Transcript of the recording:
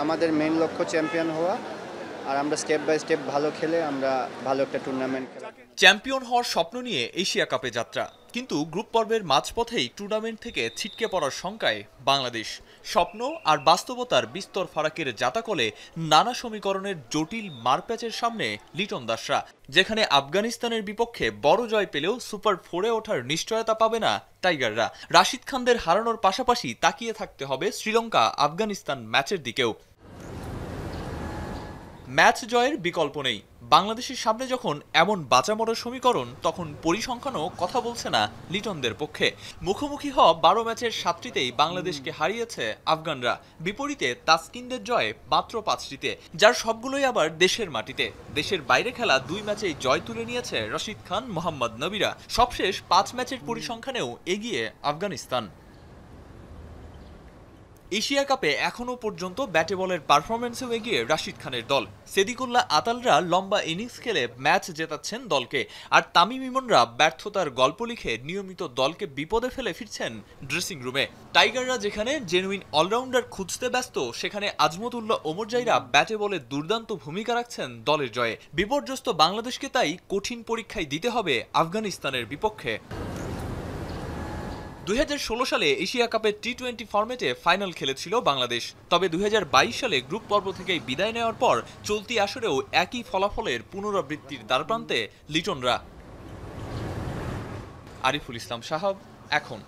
আমাদের মেইন লক্ষ্য চ্যাম্পিয়ন হওয়া, আর আমরা স্টেপ বাই স্টেপ ভালো খেলে আমরা ভালো একটা টুর্নামেন্ট খেলা। চ্যাম্পিয়ন হওয়ার স্বপ্ন নিয়ে এশিয়া কাপে যাত্রা, কিন্তু গ্রুপ পর্বের মাঝপথেই টুর্নামেন্ট থেকে ছিটকে পড়ার শঙ্কায় বাংলাদেশ। স্বপ্ন আর বাস্তবতার বিস্তর ফারাকের জাতাকলে নানা সমীকরণের জটিল মারপ্যাচের সামনে লিটন দাসরা, যেখানে আফগানিস্তানের বিপক্ষে বড় জয় পেলেও সুপার ফোরে ওঠার নিশ্চয়তা পাবে না টাইগাররা। রাশিদ খানদের হারানোর পাশাপাশি তাকিয়ে থাকতে হবে শ্রীলঙ্কা আফগানিস্তান ম্যাচের দিকেও। ম্যাচ জয়ের বিকল্প নেই। বাংলাদেশের সামনে যখন এমন বাঁচামরা সমীকরণ, তখন পরিসংখ্যানও কথা বলছে না লিটনদের পক্ষে। মুখোমুখি হওয়া 12 ম্যাচের 7টিতেই বাংলাদেশকে হারিয়েছে আফগানরা, বিপরীতে তাসকিনদের জয় মাত্র 5টিতে, যার সবগুলোই আবার দেশের মাটিতে। দেশের বাইরে খেলা 2 ম্যাচেই জয় তুলে নিয়েছে রশিদ খান, মোহাম্মদ নবীরা। সবশেষ 5 ম্যাচের পরিসংখ্যানেও এগিয়ে আফগানিস্তান। এশিয়া কাপে এখনও পর্যন্ত ব্যাটে বলের পারফরম্যান্সেও এগিয়ে রাশিদ খানের দল। সেদিকুল্লাহ আতালরা লম্বা ইনিংস খেলে ম্যাচ জেতাচ্ছেন দলকে, আর তামিম ইমনরা ব্যর্থতার গল্প লিখে নিয়মিত দলকে বিপদে ফেলে ফিরছেন ড্রেসিং রুমে। টাইগাররা যেখানে জেনুইন অলরাউন্ডার খুঁজতে ব্যস্ত, সেখানে আজমতুল্লাহ ওমরজাইরা ব্যাটে বলে দুর্দান্ত ভূমিকা রাখছেন দলের জয়ে। বিপর্যস্ত বাংলাদেশকে তাই কঠিন পরীক্ষায় দিতে হবে আফগানিস্তানের বিপক্ষে। 2016 সালে এশিয়া কাপের টি-20 ফরম্যাটে ফাইনাল খেলেছিল বাংলাদেশ। তবে 2022 সালে গ্রুপ পর্ব থেকেই বিদায় নেওয়ার পর চলতি আসরেও একই ফলাফলের পুনরাবৃত্তির দ্বারপ্রান্তে লিটনরা। আরিফুল ইসলাম সাহাব, এখন।